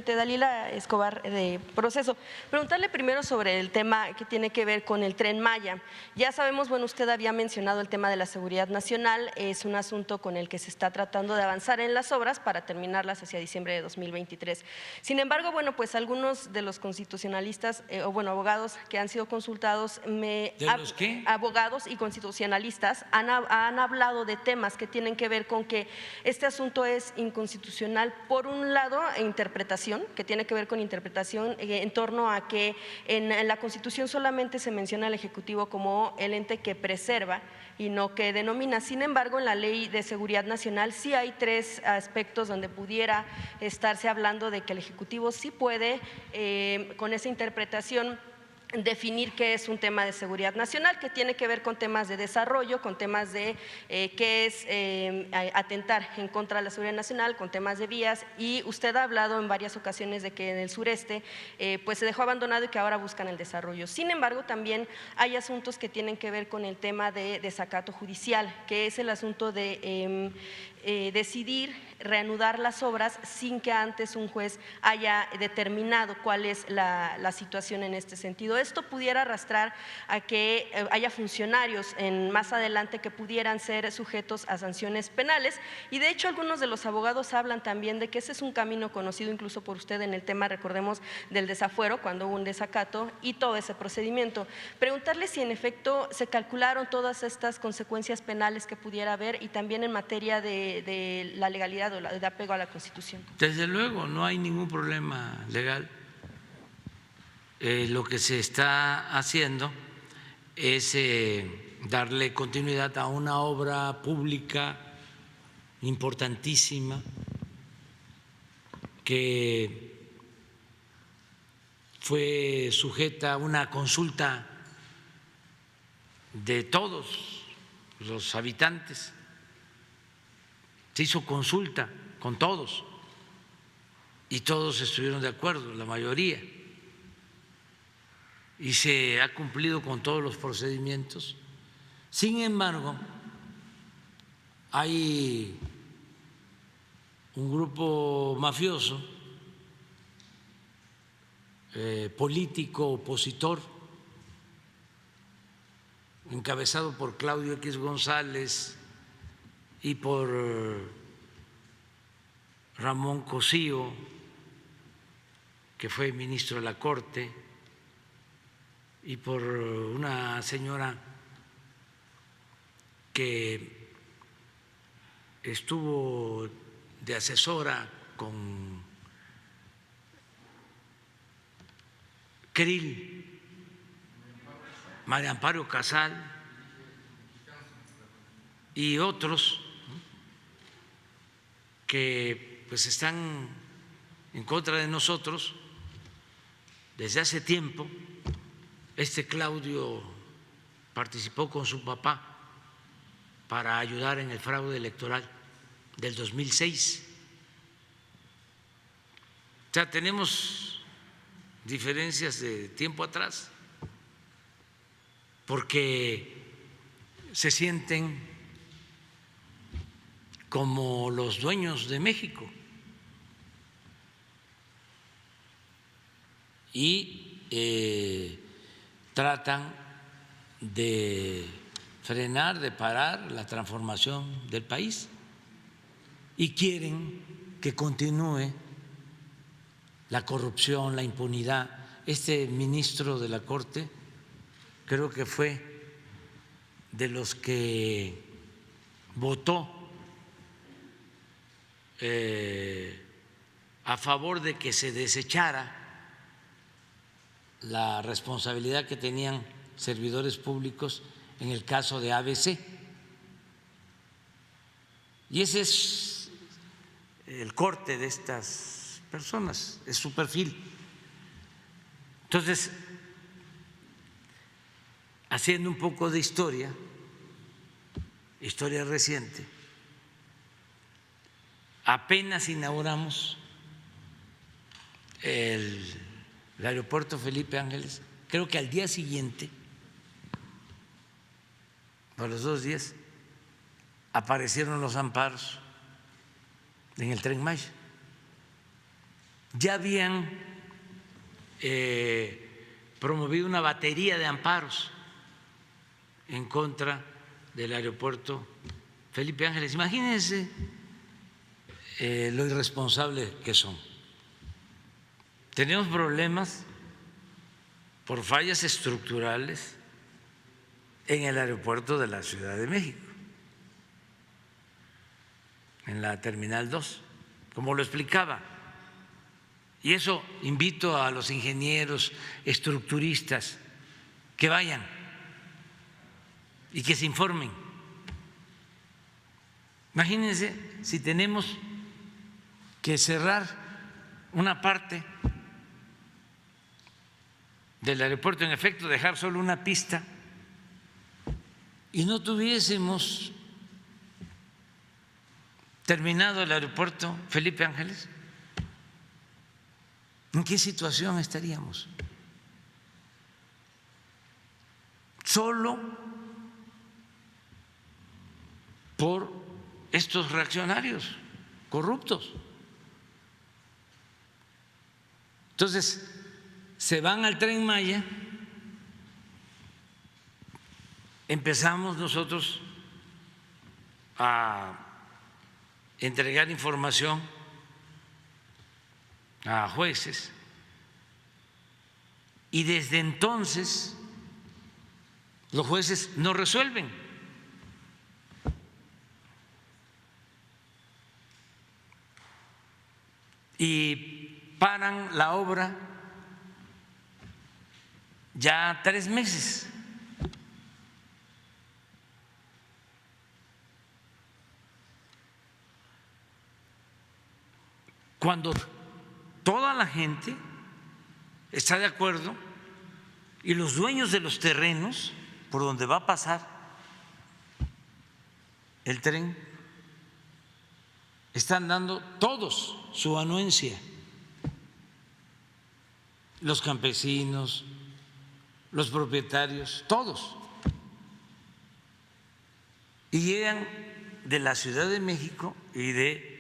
Dalila Escobar de Proceso. Preguntarle primero sobre el tema que tiene que ver con el Tren Maya. Ya sabemos, bueno, usted había mencionado el tema de la seguridad nacional, es un asunto con el que se está tratando de avanzar en las obras para terminarlas hacia diciembre de 2023. Sin embargo, bueno, pues algunos de los constitucionalistas abogados que han sido consultados, ¿De los qué? abogados y constitucionalistas han hablado de temas que tienen que ver con que este asunto es inconstitucional, por un lado, interpretación, que tiene que ver con interpretación en torno a que en la Constitución solamente se menciona al Ejecutivo como el ente que preserva y no que denomina. Sin embargo, en la Ley de Seguridad Nacional sí hay tres aspectos donde pudiera estarse hablando de que el Ejecutivo sí puede, con esa interpretación, definir qué es un tema de seguridad nacional, que tiene que ver con temas de desarrollo, con temas de qué es atentar en contra de la seguridad nacional, con temas de vías, y usted ha hablado en varias ocasiones de que en el sureste pues se dejó abandonado y que ahora buscan el desarrollo. Sin embargo, también hay asuntos que tienen que ver con el tema de desacato judicial, que es el asunto de decidir reanudar las obras sin que antes un juez haya determinado cuál es la situación en este sentido. Esto pudiera arrastrar a que haya funcionarios más adelante que pudieran ser sujetos a sanciones penales, y de hecho algunos de los abogados hablan también de que ese es un camino conocido incluso por usted en el tema, recordemos, del desafuero, cuando hubo un desacato y todo ese procedimiento. Preguntarle si en efecto se calcularon todas estas consecuencias penales que pudiera haber, y también en materia de la legalidad o de apego a la Constitución. Desde luego, no hay ningún problema legal. Lo que se está haciendo es darle continuidad a una obra pública importantísima que fue sujeta a una consulta de todos los habitantes. Se hizo consulta con todos y todos estuvieron de acuerdo, la mayoría, y se ha cumplido con todos los procedimientos. Sin embargo, hay un grupo mafioso, político opositor, encabezado por Claudio X González y por Ramón Cosío, que fue ministro de la Corte, y por una señora que estuvo de asesora con Krill, María Amparo Casal y otros que pues están en contra de nosotros desde hace tiempo. Este Claudio participó con su papá para ayudar en el fraude electoral del 2006. O sea, tenemos diferencias de tiempo atrás porque se sienten como los dueños de México y tratan de frenar, de parar la transformación del país y quieren que continúe la corrupción, la impunidad. Este ministro de la Corte creo que fue de los que votó a favor de que se desechara la responsabilidad que tenían servidores públicos en el caso de ABC. Y ese es el corte de estas personas, es su perfil. Entonces, haciendo un poco de historia reciente, apenas inauguramos el aeropuerto Felipe Ángeles, creo que al día siguiente, a los 2 días, aparecieron los amparos en el Tren Maya. ya habían promovido una batería de amparos en contra del aeropuerto Felipe Ángeles. Imagínense lo irresponsables que son. Tenemos problemas por fallas estructurales en el aeropuerto de la Ciudad de México, en la Terminal 2, como lo explicaba. Y eso invito a los ingenieros estructuristas que vayan y que se informen. Imagínense si tenemos que cerrar una parte del aeropuerto, en efecto, dejar solo una pista y no tuviésemos terminado el aeropuerto Felipe Ángeles, ¿en qué situación estaríamos? Solo por estos reaccionarios corruptos. Entonces, se van al Tren Maya, empezamos nosotros a entregar información a jueces y desde entonces los jueces no resuelven. Y paran la obra ya 3 meses. Cuando toda la gente está de acuerdo y los dueños de los terrenos por donde va a pasar el tren están dando todos su anuencia, los campesinos, los propietarios, todos. Y llegan de la Ciudad de México y de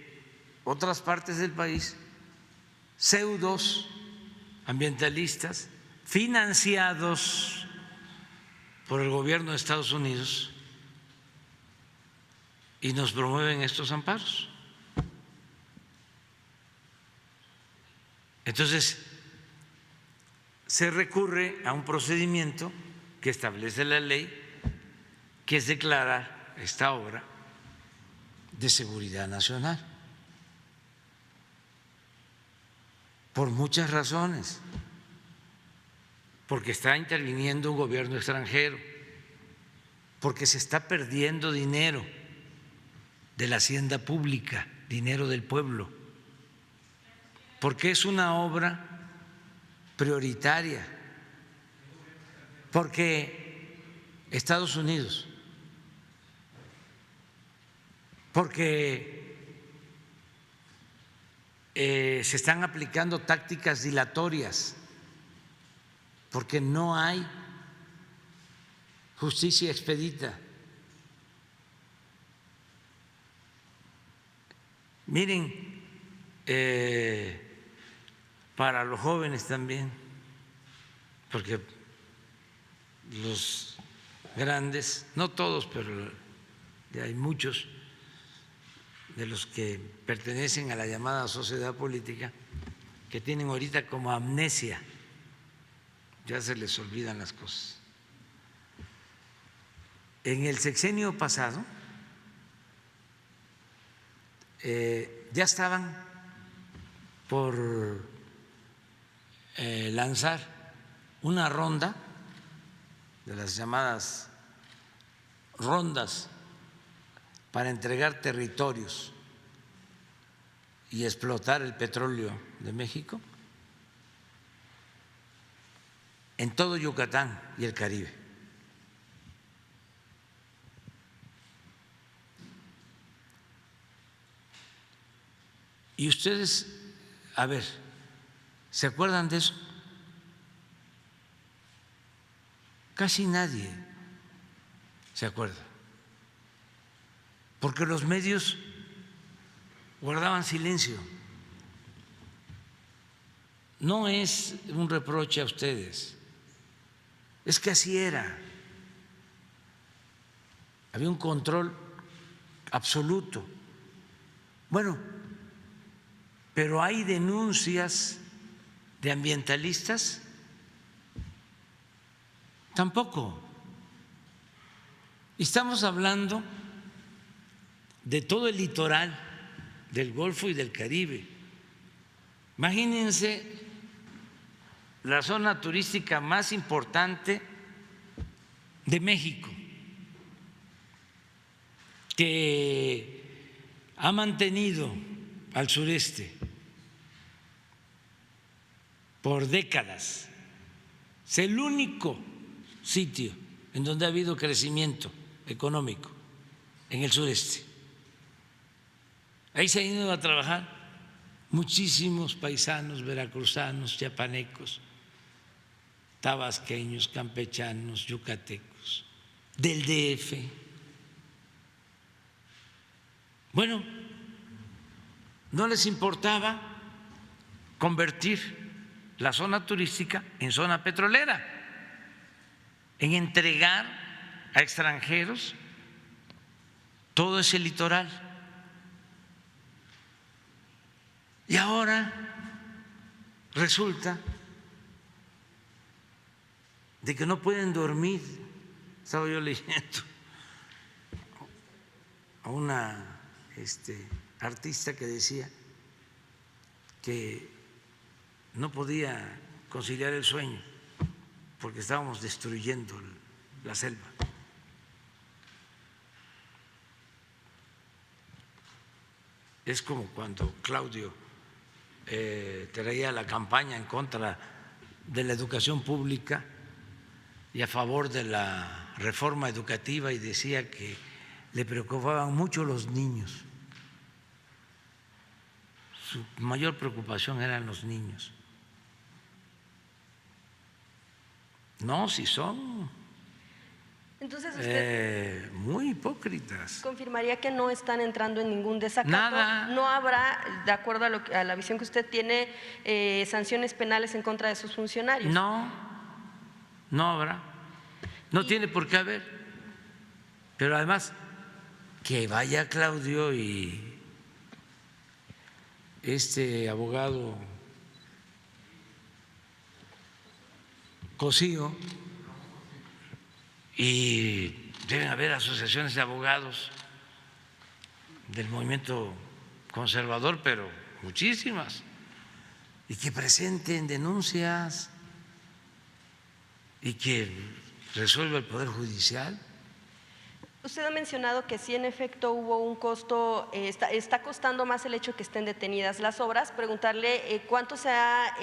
otras partes del país pseudos ambientalistas financiados por el gobierno de Estados Unidos y nos promueven estos amparos. Entonces, se recurre a un procedimiento que establece la ley, que es declarar esta obra de seguridad nacional, por muchas razones, porque está interviniendo un gobierno extranjero, porque se está perdiendo dinero de la hacienda pública, dinero del pueblo, porque es una obra prioritaria, porque Estados Unidos, porque se están aplicando tácticas dilatorias, porque no hay justicia expedita. Miren, para los jóvenes también, porque los grandes, no todos, pero hay muchos de los que pertenecen a la llamada sociedad política que tienen ahorita como amnesia, ya se les olvidan las cosas. En el sexenio pasado ya estaban por lanzar una ronda de las llamadas rondas para entregar territorios y explotar el petróleo de México en todo Yucatán y el Caribe. Y ustedes, a ver, ¿se acuerdan de eso? Casi nadie se acuerda, porque los medios guardaban silencio. no es un reproche a ustedes, es que así era. Había un control absoluto. Bueno, pero hay denuncias de ambientalistas, tampoco. Estamos hablando de todo el litoral del Golfo y del Caribe. Imagínense la zona turística más importante de México, que ha mantenido al sureste por décadas. Es el único sitio en donde ha habido crecimiento económico, en el sureste. Ahí se han ido a trabajar muchísimos paisanos veracruzanos, chiapanecos, tabasqueños, campechanos, yucatecos, del DF. Bueno, no les importaba convertir la zona turística en zona petrolera, en entregar a extranjeros todo ese litoral. Y ahora resulta de que no pueden dormir. Estaba yo leyendo a una artista que decía que no podía conciliar el sueño porque estábamos destruyendo la selva. Es como cuando Claudio traía la campaña en contra de la educación pública y a favor de la reforma educativa y decía que le preocupaban mucho los niños. Su mayor preocupación eran los niños. No, si son Entonces usted muy hipócritas. confirmaría que no están entrando en ningún desacato. Nada. No habrá, de acuerdo a la visión que usted tiene, sanciones penales en contra de sus funcionarios. No, no habrá. No tiene por qué haber. Pero además, que vaya Claudio y este abogado Cosío, y deben haber asociaciones de abogados del movimiento conservador, pero muchísimas, y que presenten denuncias y que resuelva el Poder Judicial. Usted ha mencionado que sí, en efecto, hubo un costo, está costando más el hecho que estén detenidas las obras. Preguntarle cuánto se ha